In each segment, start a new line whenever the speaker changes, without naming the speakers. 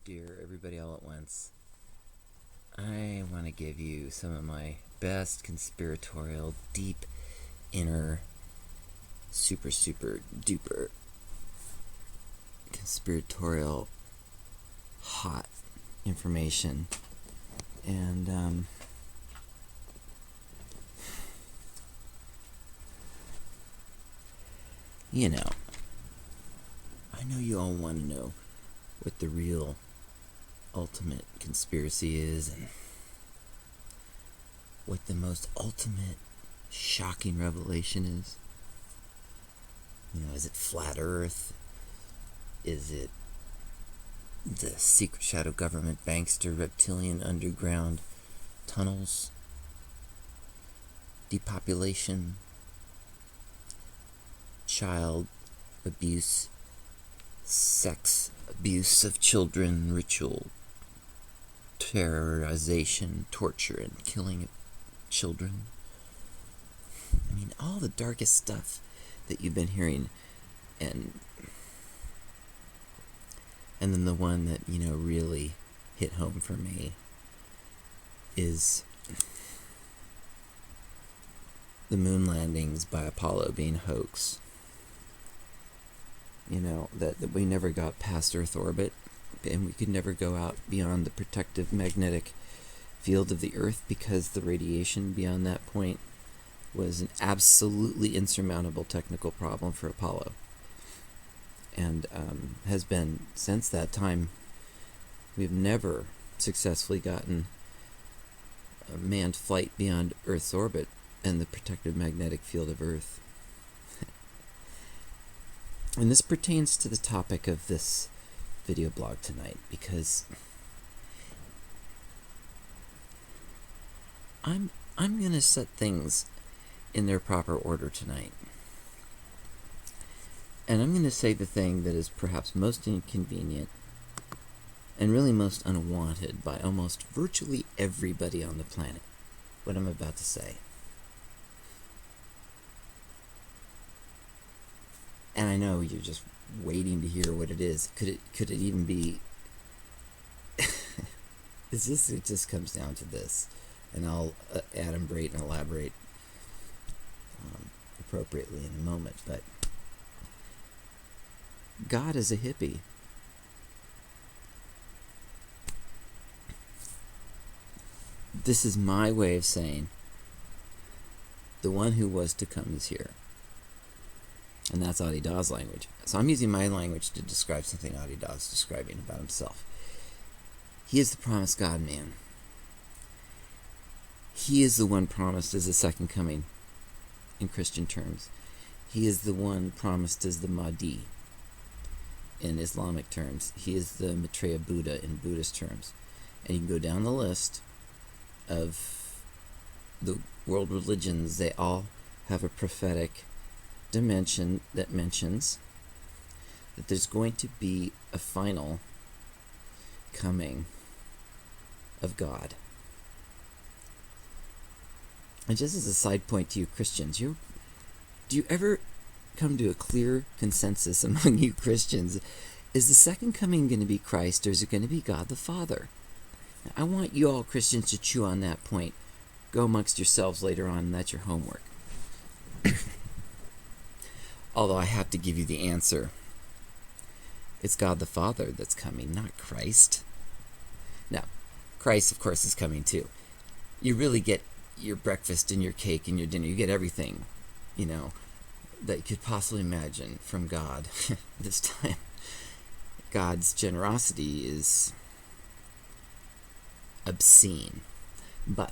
Dear everybody all at once, I want to give you some of my best conspiratorial, deep, inner, super duper conspiratorial, hot information. And, I know you all want to know what the real ultimate conspiracy is and what the most ultimate shocking revelation is. Is it flat earth? Is it the secret shadow government bankster reptilian underground tunnels? Depopulation? Child abuse? Sex abuse of children? Ritual terrorization, torture, and killing of children? All the darkest stuff that you've been hearing, and then the one that really hit home for me is the moon landings by Apollo being a hoax. That we never got past Earth orbit, and we could never go out beyond the protective magnetic field of the Earth because the radiation beyond that point was an absolutely insurmountable technical problem for Apollo. And has been since that time. We've never successfully gotten a manned flight beyond Earth's orbit and the protective magnetic field of Earth. And this pertains to the topic of this video blog tonight, because I'm going to set things in their proper order tonight. And I'm going to say the thing that is perhaps most inconvenient and really most unwanted by almost virtually everybody on the planet. What I'm about to say. And I know you're just waiting to hear what it is. Could it even be? It just comes down to this, and I'll adumbrate and elaborate appropriately in a moment. But God is a hippie. This is my way of saying the one who was to come is here. And that's Adi Da's language. So I'm using my language to describe something Adi Da's describing about himself. He is the promised God-man. He is the one promised as the second coming in Christian terms. He is the one promised as the Mahdi in Islamic terms. He is the Maitreya Buddha in Buddhist terms. And you can go down the list of the world religions. They all have a prophetic dimension that mentions that there's going to be a final coming of God. And just as a side point to you Christians, do you ever come to a clear consensus among you Christians? Is the second coming going to be Christ, or is it going to be God the Father? Now, I want you all Christians to chew on that point. Go amongst yourselves later on, and that's your homework. Although I have to give you the answer. It's God the Father that's coming, not Christ. Now, Christ, of course, is coming too. You really get your breakfast and your cake and your dinner. You get everything, that you could possibly imagine from God this time. God's generosity is obscene. But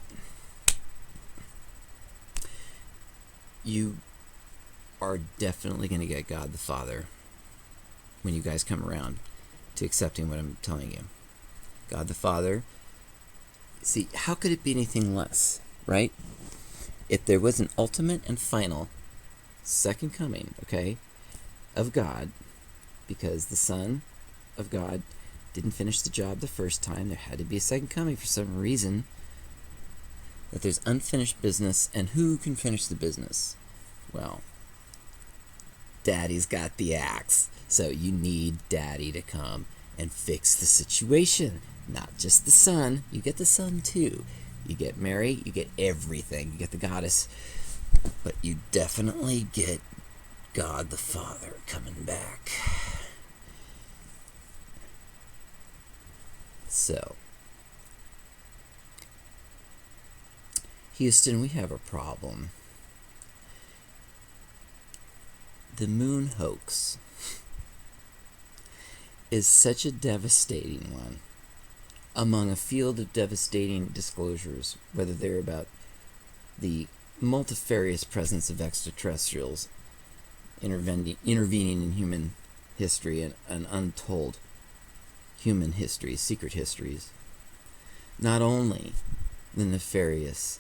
you are definitely going to get God the Father when you guys come around to accepting what I'm telling you. God the Father. See, how could it be anything less, right? If there was an ultimate and final second coming, of God, because the Son of God didn't finish the job the first time, there had to be a second coming for some reason. That there's unfinished business, and who can finish the business? Well, Daddy's got the axe. So you need Daddy to come and fix the situation. Not just the son. You get the son too. You get Mary, you get everything. You get the goddess. But you definitely get God the Father coming back. So, Houston, we have a problem. The moon hoax is such a devastating one among a field of devastating disclosures, whether they're about the multifarious presence of extraterrestrials intervening in human history and untold human histories, secret histories. Not only the nefarious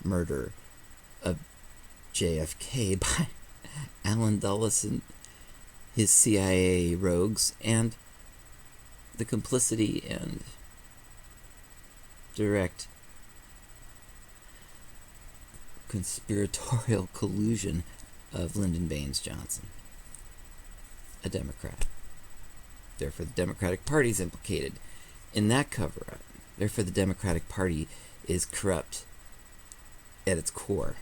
murder of JFK by Alan Dulles and his CIA rogues, and the complicity and direct conspiratorial collusion of Lyndon Baines Johnson, a Democrat. Therefore, the Democratic Party is implicated in that cover-up. Therefore, the Democratic Party is corrupt at its core.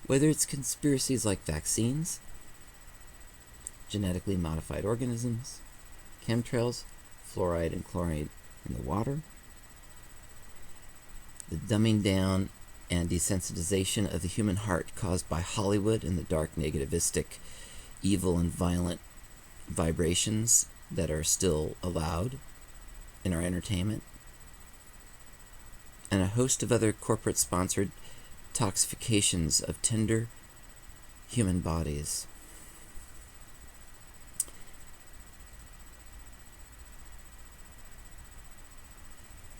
Whether it's conspiracies like vaccines, genetically modified organisms, chemtrails, fluoride and chloride in the water, the dumbing down and desensitization of the human heart caused by Hollywood and the dark, negativistic, evil, and violent vibrations that are still allowed in our entertainment, and a host of other corporate-sponsored toxifications of tender human bodies.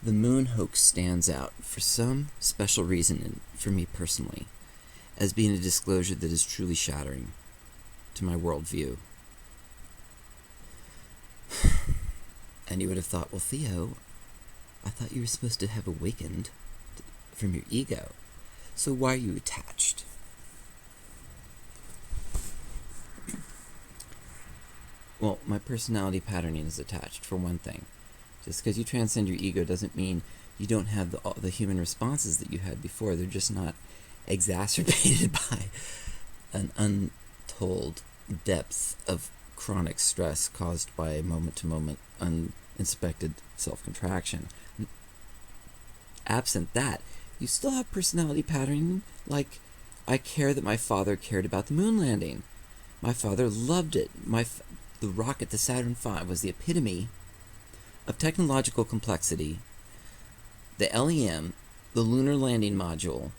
The moon hoax stands out for some special reason, and for me personally, as being a disclosure that is truly shattering to my worldview. And you would have thought, well, Theo, I thought you were supposed to have awakened from your ego. So why are you attached? Well, my personality patterning is attached, for one thing. Just because you transcend your ego doesn't mean you don't have the human responses that you had before. They're just not exacerbated by an untold depth of chronic stress caused by moment-to-moment uninspected self-contraction. Absent that, you still have personality patterning, like, I care that my father cared about the moon landing. My father loved it. The rocket, the Saturn V, was the epitome of technological complexity. The LEM, the Lunar Landing Module,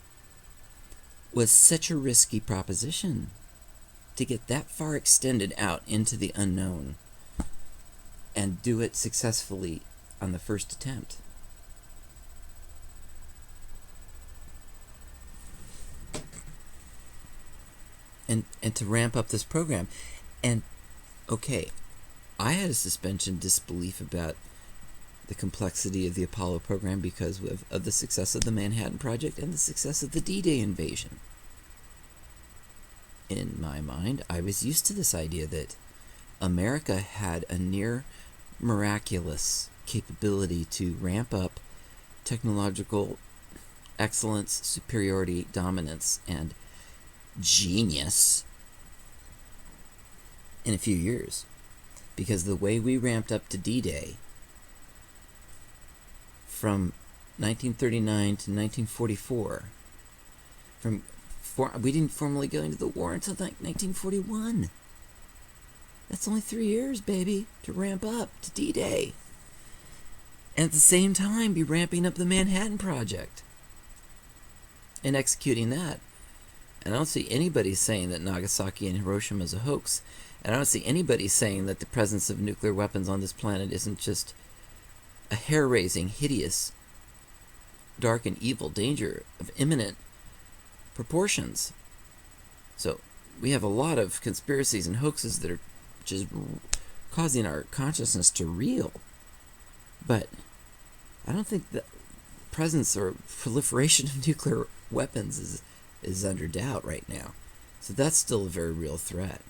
was such a risky proposition to get that far extended out into the unknown and do it successfully on the first attempt. And to ramp up this program. And, okay, I had a suspension of disbelief about the complexity of the Apollo program because of the success of the Manhattan Project and the success of the D-Day invasion. In my mind, I was used to this idea that America had a near miraculous capability to ramp up technological excellence, superiority, dominance, and genius in a few years. Because the way we ramped up to D-Day from 1939 to 1944, we didn't formally go into the war until 1941. That's only 3 years, baby, to ramp up to D-Day. And at the same time, be ramping up the Manhattan Project and executing that. And I don't see anybody saying that Nagasaki and Hiroshima is a hoax. And I don't see anybody saying that the presence of nuclear weapons on this planet isn't just a hair-raising, hideous, dark and evil danger of imminent proportions. So we have a lot of conspiracies and hoaxes that are just causing our consciousness to reel. But I don't think the presence or proliferation of nuclear weapons is under doubt right now. So that's still a very real threat.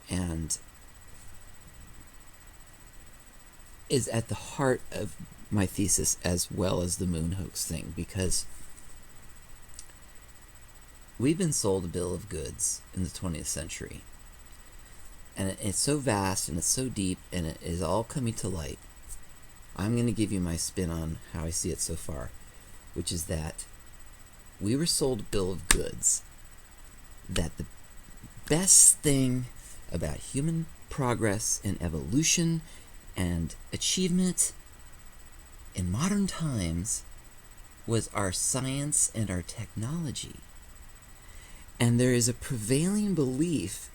And is at the heart of my thesis, as well as the moon hoax thing, because we've been sold a bill of goods in the 20th century. And it's so vast and it's so deep and it is all coming to light. I'm going to give you my spin on how I see it so far, which is that we were sold a bill of goods that the best thing about human progress and evolution and achievement in modern times was our science and our technology. And there is a prevailing belief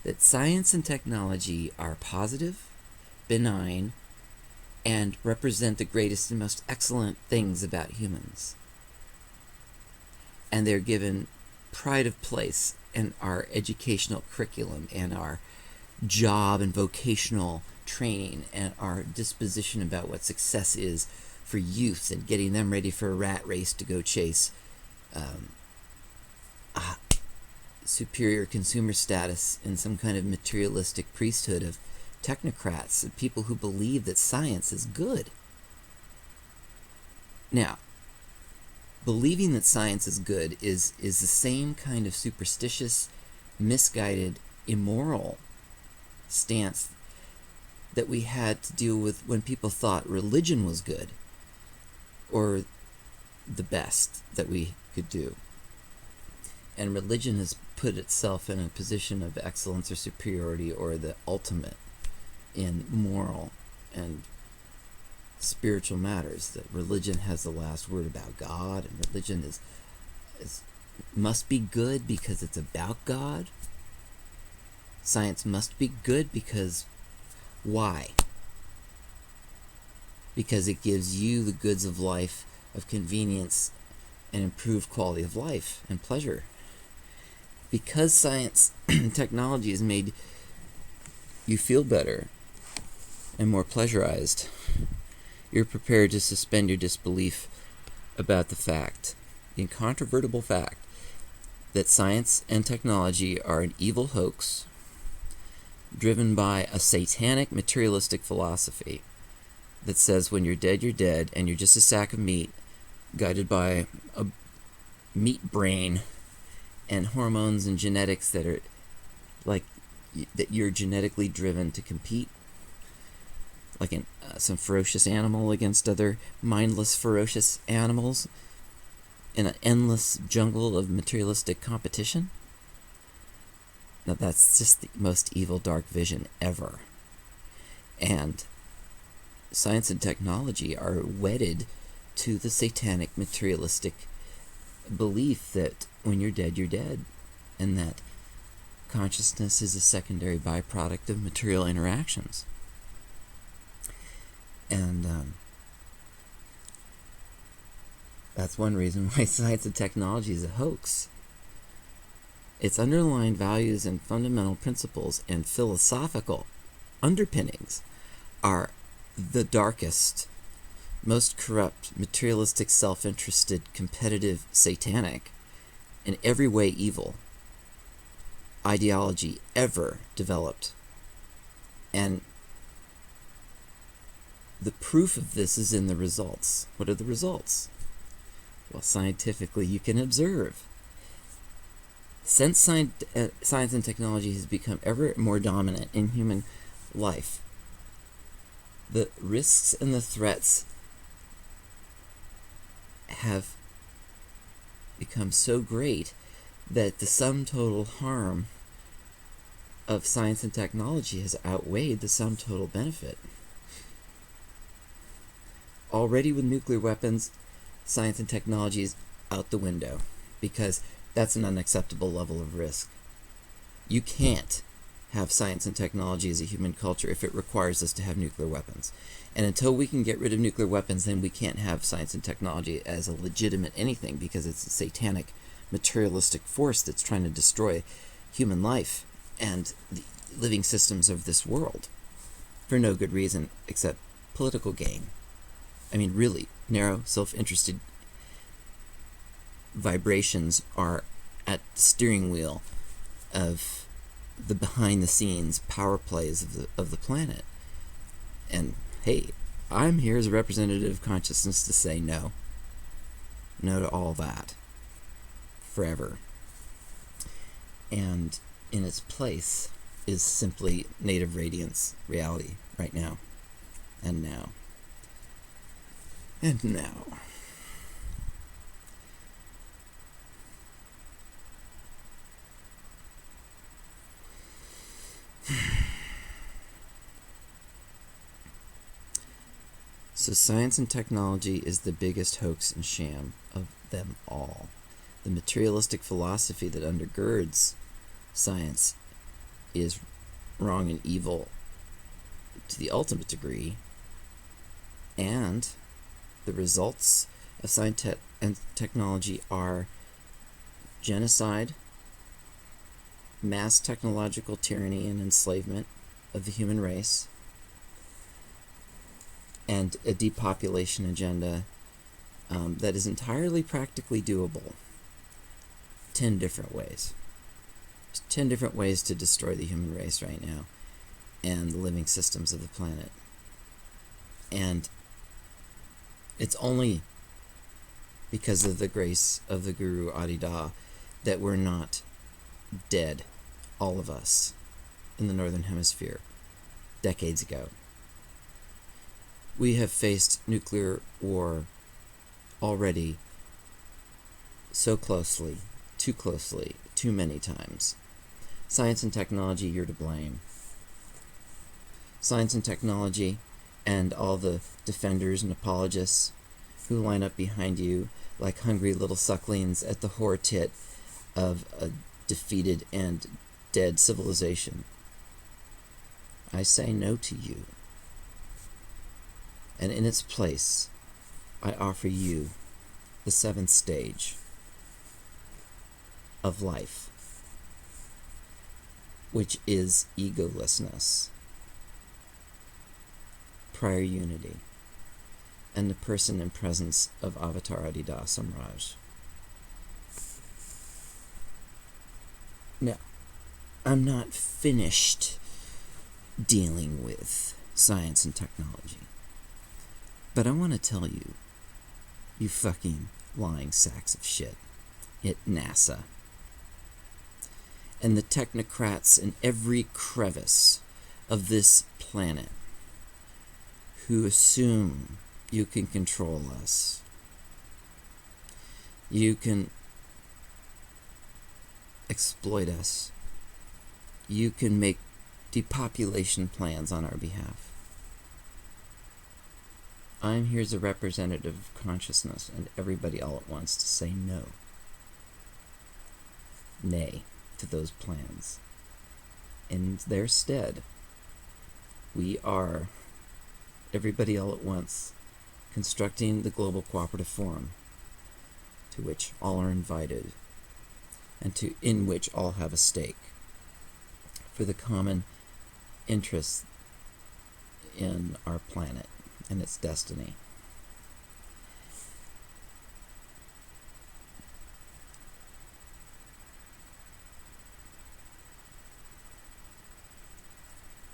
that science and technology are positive, benign, and represent the greatest and most excellent things about humans. And they're given pride of place in our educational curriculum and our job and vocational training and our disposition about what success is for youth and getting them ready for a rat race to go chase superior consumer status in some kind of materialistic priesthood of technocrats, of people who believe that science is good. Now, believing that science is good is the same kind of superstitious, misguided, immoral stance that we had to deal with when people thought religion was good or the best that we could do. And religion has put itself in a position of excellence or superiority or the ultimate in moral and spiritual matters, that religion has the last word about God, and religion must be good because it's about God. Science must be good because why? Because it gives you the goods of life, of convenience, and improved quality of life and pleasure. Because science and technology has made you feel better and more pleasurized, you're prepared to suspend your disbelief about the incontrovertible fact, that science and technology are an evil hoax driven by a satanic materialistic philosophy that says when you're dead, and you're just a sack of meat guided by a meat brain and hormones and genetics that are like that you're genetically driven to compete like some ferocious animal against other mindless ferocious animals in an endless jungle of materialistic competition. Now that's just the most evil dark vision ever. And science and technology are wedded to the satanic materialistic belief that when you're dead, and that consciousness is a secondary byproduct of material interactions. And that's one reason why science and technology is a hoax. Its underlying values and fundamental principles and philosophical underpinnings are the darkest, most corrupt, materialistic, self-interested, competitive, satanic, in every way evil ideology ever developed. And the proof of this is in the results. What are the results? Well, scientifically, you can observe. Since science and technology has become ever more dominant in human life, the risks and the threats have become so great that the sum total harm of science and technology has outweighed the sum total benefit. Already with nuclear weapons, science and technology is out the window because that's an unacceptable level of risk. You can't have science and technology as a human culture if it requires us to have nuclear weapons. And until we can get rid of nuclear weapons, then we can't have science and technology as a legitimate anything, because it's a satanic, materialistic force that's trying to destroy human life and the living systems of this world for no good reason except political gain. I mean, really, narrow, self-interested vibrations are at the steering wheel of the behind-the-scenes power plays of the planet. And hey, I'm here as a representative of consciousness to say no. No to all that. Forever. And in its place is simply native radiance reality right now. And now. And now. So science and technology is the biggest hoax and sham of them all. The materialistic philosophy that undergirds science is wrong and evil to the ultimate degree, and the results of science and technology are genocide, mass technological tyranny and enslavement of the human race, and a depopulation agenda that is entirely practically doable 10 different ways. There's 10 different ways to destroy the human race right now and the living systems of the planet. And it's only because of the grace of the Guru Adida that we're not dead, all of us, in the Northern Hemisphere, decades ago. We have faced nuclear war already so closely, too many times. Science and technology, you're to blame. Science and technology and all the defenders and apologists who line up behind you like hungry little sucklings at the whore tit of a defeated and dead civilization. I say no to you. And in its place, I offer you the 7th stage of life, which is egolessness, prior unity, and the person and presence of Avatar Adida Samraj. Now, I'm not finished dealing with science and technology. But I want to tell you, you fucking lying sacks of shit, at NASA, and the technocrats in every crevice of this planet who assume you can control us. You can exploit us. You can make depopulation plans on our behalf. I'm here as a representative of consciousness and everybody all at once to say no. Nay to those plans. In their stead, we are, everybody all at once, constructing the Global Cooperative Forum, to which all are invited, and in which all have a stake, for the common interest in our planet and its destiny.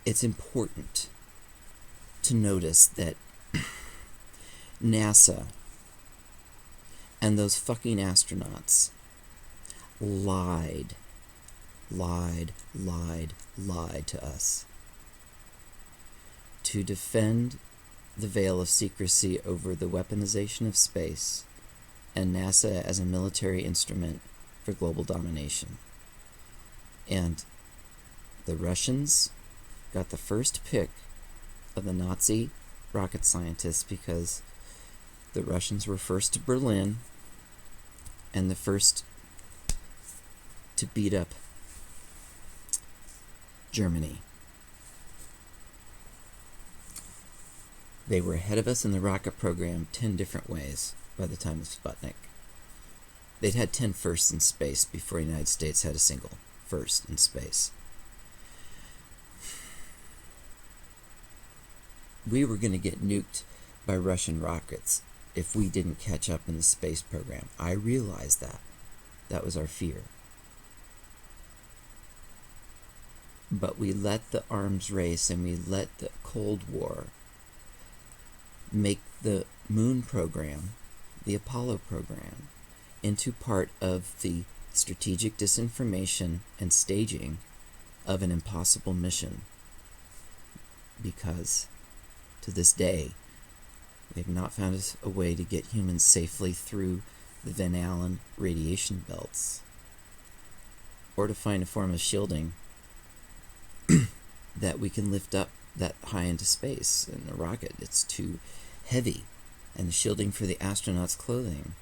It's important to notice that NASA and those fucking astronauts lied to us to defend the veil of secrecy over the weaponization of space and NASA as a military instrument for global domination. And the Russians got the first pick of the Nazi rocket scientists because the Russians were first to Berlin and the first to beat up Germany. They were ahead of us in the rocket program 10 different ways by the time of Sputnik. They'd had 10 firsts in space before the United States had a single first in space. We were going to get nuked by Russian rockets if we didn't catch up in the space program. I realized that. That was our fear. But we let the arms race and we let the Cold War make the moon program, the Apollo program, into part of the strategic disinformation and staging of an impossible mission. Because to this day, we have not found a way to get humans safely through the Van Allen radiation belts, or to find a form of shielding that we can lift up that high into space in a rocket. It's too heavy. And the shielding for the astronauts' clothing,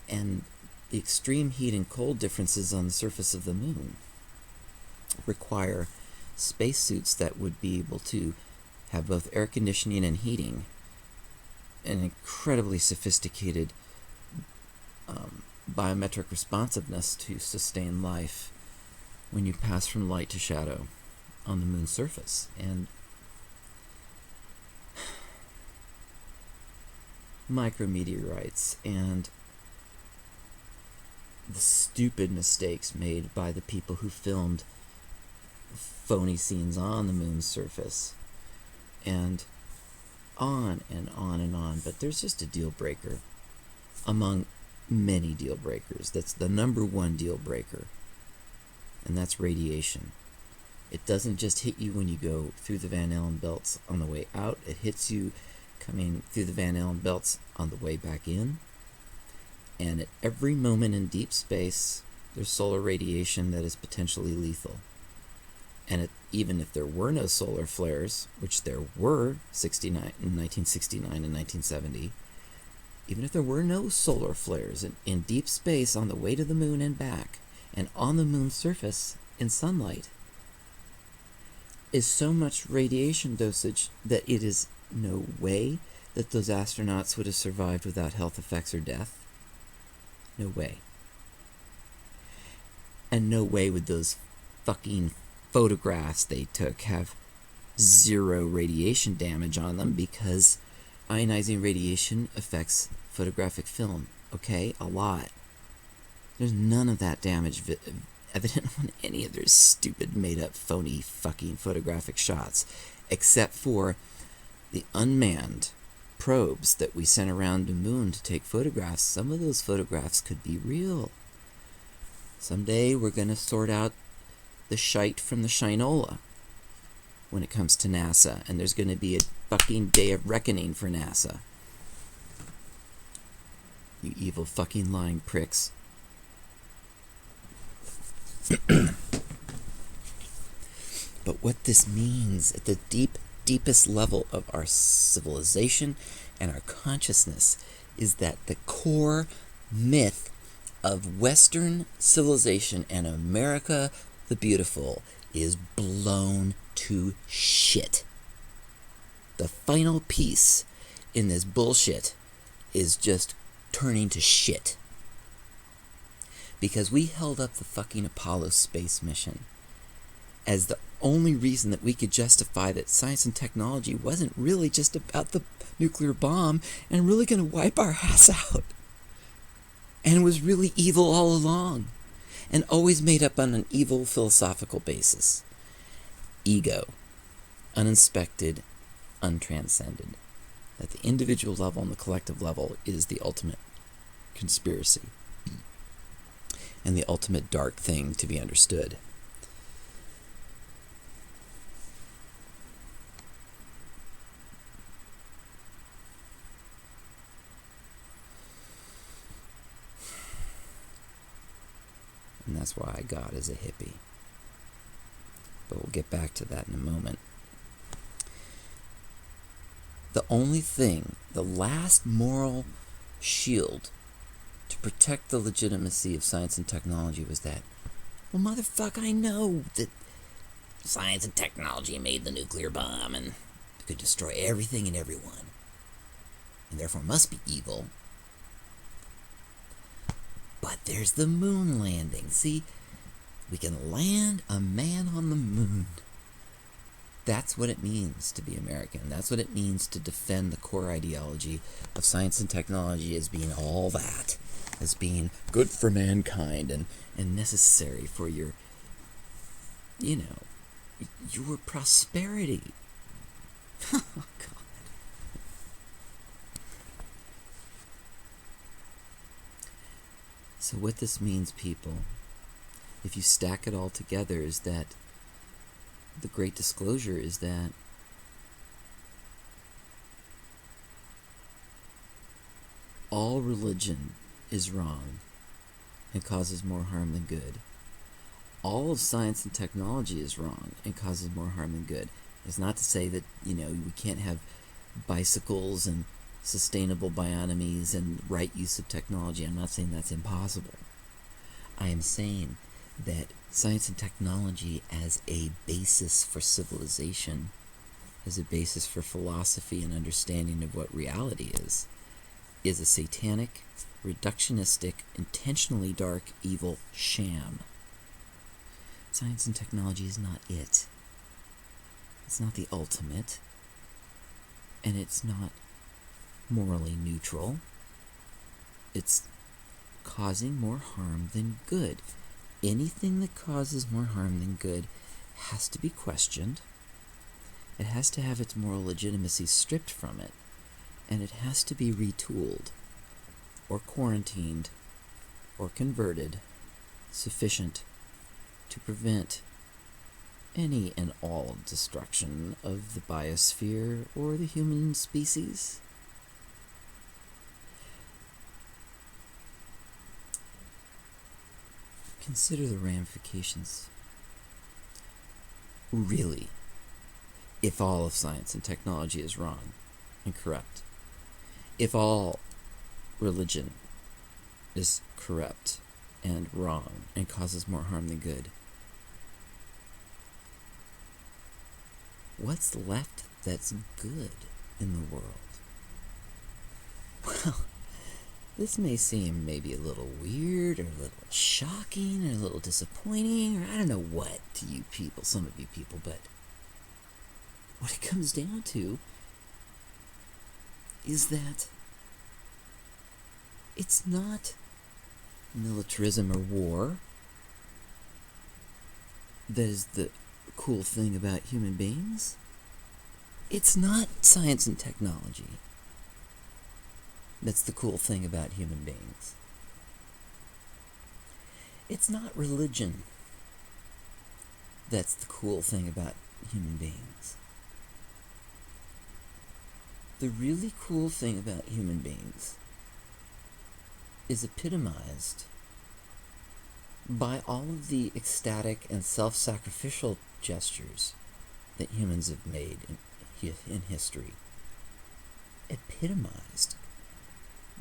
and the extreme heat and cold differences on the surface of the moon require spacesuits that would be able to have both air conditioning and heating, an incredibly sophisticated biometric responsiveness to sustain life when you pass from light to shadow on the moon's surface. And micrometeorites and the stupid mistakes made by the people who filmed phony scenes on the moon's surface, and on and on and on. But there's just a deal breaker among many deal breakers. That's the number one deal breaker, and that's radiation. It doesn't just hit you when you go through the Van Allen belts on the way out. It hits you coming through the Van Allen belts on the way back in. And at every moment in deep space, there's solar radiation that is potentially lethal. And even if there were no solar flares, which there were in 1969 and 1970, even if there were no solar flares in deep space on the way to the moon and back, and on the moon's surface in sunlight, is so much radiation dosage that it is no way that those astronauts would have survived without health effects or death. No way. And no way would those fucking photographs they took have zero radiation damage on them, because ionizing radiation affects photographic film, okay? A lot. There's none of that damage evident on any of their stupid, made-up, phony fucking photographic shots, except for the unmanned probes that we sent around the moon to take photographs. Some of those photographs could be real. Someday we're going to sort out the shite from the shinola when it comes to NASA, and there's going to be a fucking day of reckoning for NASA. You evil fucking lying pricks. But what this means at the deepest level of our civilization and our consciousness is that the core myth of Western civilization and America the Beautiful is blown to shit. The final piece in this bullshit is just turning to shit. Because we held up the fucking Apollo space mission as the only reason that we could justify that science and technology wasn't really just about the nuclear bomb and really going to wipe our ass out. And was really evil all along. And always made up on an evil philosophical basis. Ego. Uninspected, untranscended. At the individual level and the collective level is the ultimate conspiracy. And the ultimate dark thing to be understood. And that's why God is a hippie. But we'll get back to that in a moment. The only thing, the last moral shield to protect the legitimacy of science and technology was that, well, motherfucker, I know that science and technology made the nuclear bomb and could destroy everything and everyone, and therefore must be evil. But there's the moon landing. See, we can land a man on the moon. That's what it means to be American. That's what it means to defend the core ideology of science and technology as being all that, as being good for mankind and necessary for your prosperity. Oh, God. So what this means, people, if you stack it all together, is that the great disclosure is that all religion is wrong and causes more harm than good. All of science and technology is wrong and causes more harm than good. It's not to say that, we can't have bicycles and sustainable bionomies and right use of technology. I'm not saying that's impossible. I am saying that science and technology as a basis for civilization, as a basis for philosophy and understanding of what reality is a satanic, reductionistic, intentionally dark, evil sham. Science and technology is not it. It's not the ultimate. And it's not morally neutral. It's causing more harm than good. Anything that causes more harm than good has to be questioned. It has to have its moral legitimacy stripped from it. And it has to be retooled, or quarantined, or converted, sufficient to prevent any and all destruction of the biosphere or the human species. Consider the ramifications. Really, if all of science and technology is wrong and corrupt, if all religion is corrupt and wrong and causes more harm than good, what's left that's good in the world? Well, this may seem maybe a little weird or a little shocking or a little disappointing, or I don't know what to you people, some of you people, but what it comes down to is that it's not militarism or war that is the cool thing about human beings. It's not science and technology that's the cool thing about human beings. It's not religion that's the cool thing about human beings. The really cool thing about human beings is epitomized by all of the ecstatic and self-sacrificial gestures that humans have made in history. Epitomized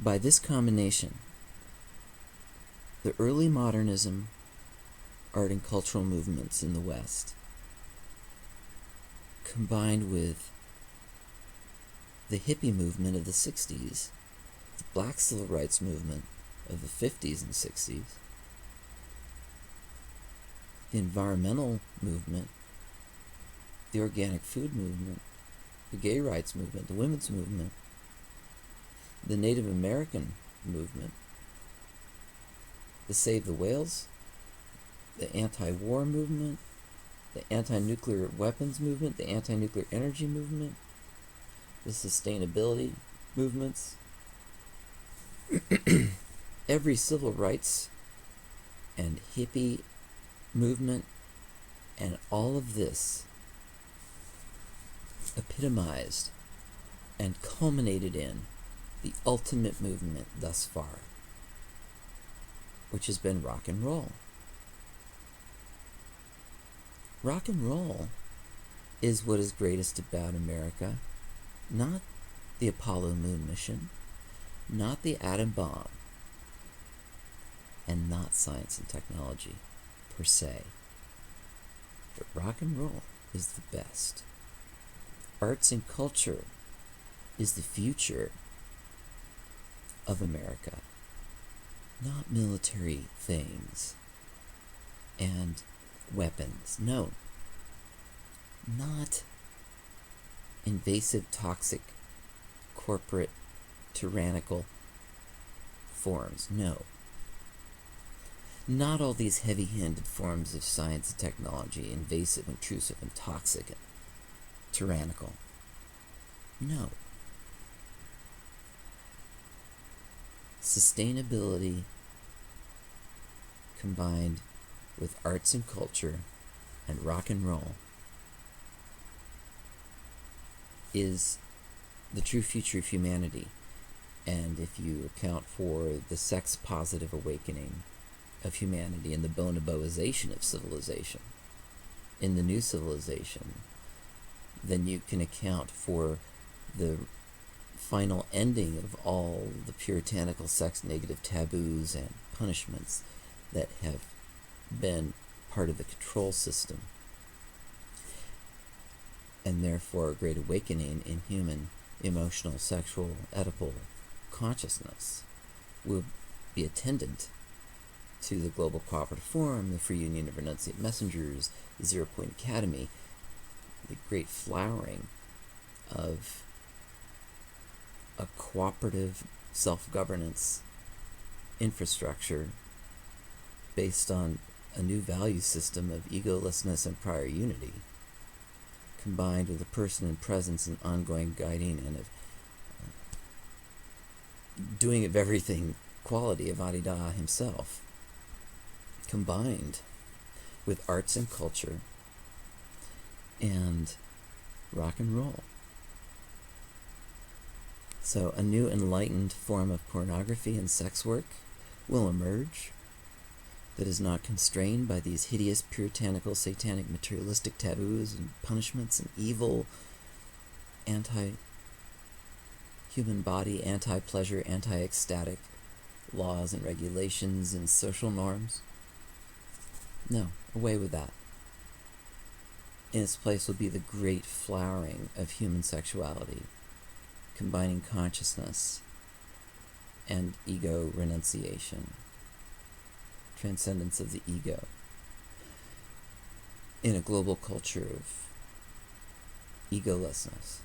by this combination: the early modernism, art and cultural movements in the West, combined with the hippie movement of the 60s, the black civil rights movement of the 50s and 60s, the environmental movement, the organic food movement, the gay rights movement, the women's movement, the Native American movement, the Save the Whales, the anti-war movement, the anti-nuclear weapons movement, the anti-nuclear energy movement, the sustainability movements, every civil rights and hippie movement, and all of this epitomized and culminated in the ultimate movement thus far, which has been rock and roll. Rock and roll is what is greatest about America, not the Apollo moon mission, not the atom bomb, and not science and technology per se. But rock and roll is the best. Arts and culture is the future of America, not military things and weapons. No, not invasive, toxic, corporate, tyrannical forms. No. Not all these heavy-handed forms of science and technology, invasive, intrusive, and toxic, and tyrannical. No. Sustainability combined with arts and culture and rock and roll is the true future of humanity. And if you account for the sex-positive awakening of humanity and the bonoboization of civilization in the new civilization, then you can account for the final ending of all the puritanical sex-negative taboos and punishments that have been part of the control system, and therefore a great awakening in human emotional, sexual, Oedipal consciousness will be attendant to the Global Cooperative Forum, the Free Union of Renunciate Messengers, the Zero Point Academy, the great flowering of a cooperative self-governance infrastructure based on a new value system of egolessness and prior unity, combined with a person in presence and ongoing guiding and of doing of everything quality of Adida himself, combined with arts and culture and rock and roll. So a new enlightened form of pornography and sex work will emerge that is not constrained by these hideous puritanical, satanic, materialistic taboos and punishments and evil, anti-human body, anti-pleasure, anti-ecstatic laws and regulations and social norms. No, away with that. In its place will be the great flowering of human sexuality, combining consciousness and ego renunciation, transcendence of the ego, in a global culture of egolessness.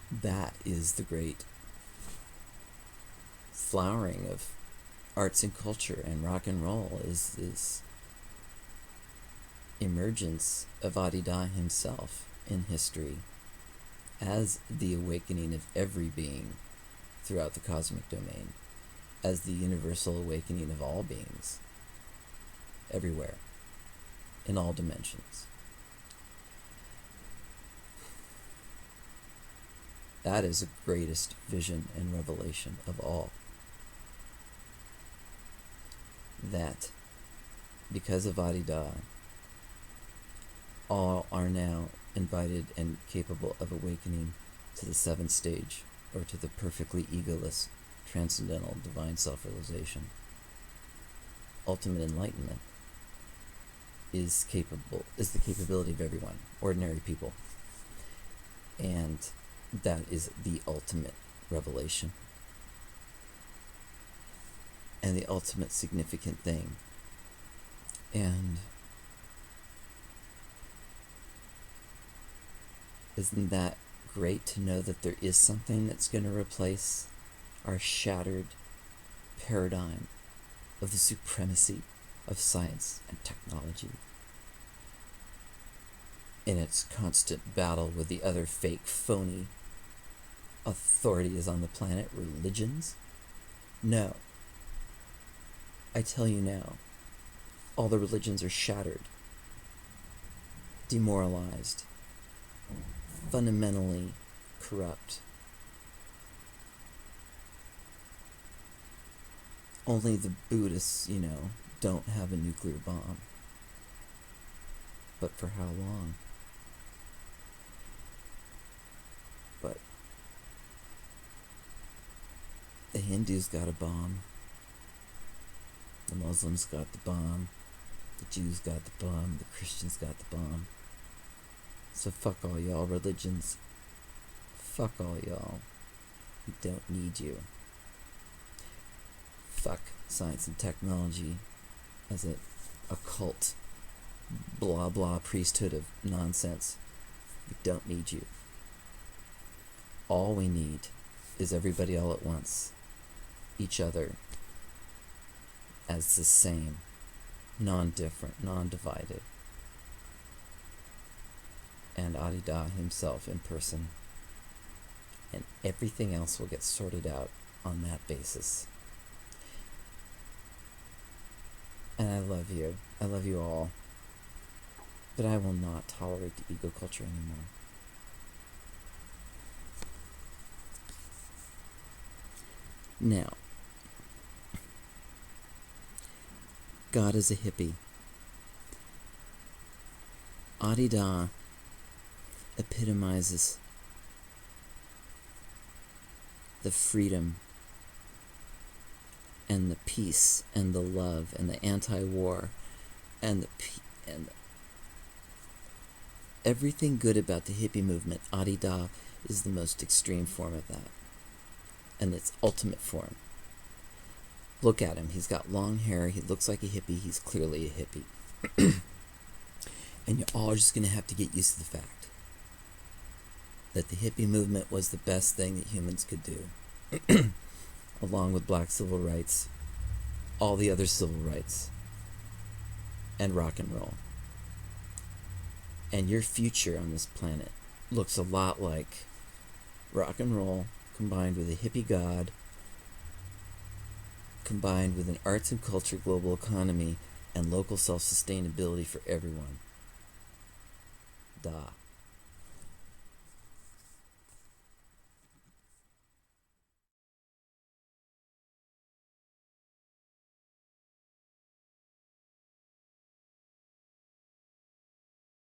That is the great flowering of arts and culture and rock and roll, is this emergence of Adida himself in history as the awakening of every being throughout the cosmic domain, as the universal awakening of all beings everywhere in all dimensions. That is the greatest vision and revelation of all. That because of Adida, all are now invited and capable of awakening to the seventh stage, or to the perfectly egoless, transcendental, divine self-realization. Ultimate enlightenment is the capability of everyone, ordinary people. And that is the ultimate revelation. And the ultimate significant thing. And isn't that great to know that there is something that's going to replace our shattered paradigm of the supremacy of science and technology in its constant battle with the other fake, phony authorities on the planet, religions? No. I tell you now, all the religions are shattered, demoralized, fundamentally corrupt. Only the Buddhists, don't have a nuclear bomb. But for how long? But the Hindus got a bomb. The Muslims got the bomb. The Jews got the bomb. The Christians got the bomb. So fuck all y'all religions. Fuck all y'all. We don't need you. Fuck science and technology as a occult, blah blah priesthood of nonsense. We don't need you. All we need is everybody all at once. Each other as the same, non-different, non-divided. And Adida himself in person. And everything else will get sorted out on that basis. And I love you. I love you all. But I will not tolerate the ego culture anymore. Now, God is a hippie. Adida epitomizes the freedom and the peace and the love and the anti-war and everything good about the hippie movement. Adida is the most extreme form of that, and its ultimate form. Look at him. He's got long hair. He looks like a hippie. He's clearly a hippie. And you're all just going to have to get used to the fact that the hippie movement was the best thing that humans could do, along with black civil rights, all the other civil rights, and rock and roll. And your future on this planet looks a lot like rock and roll combined with a hippie god, combined with an arts and culture global economy and local self-sustainability for everyone. Da.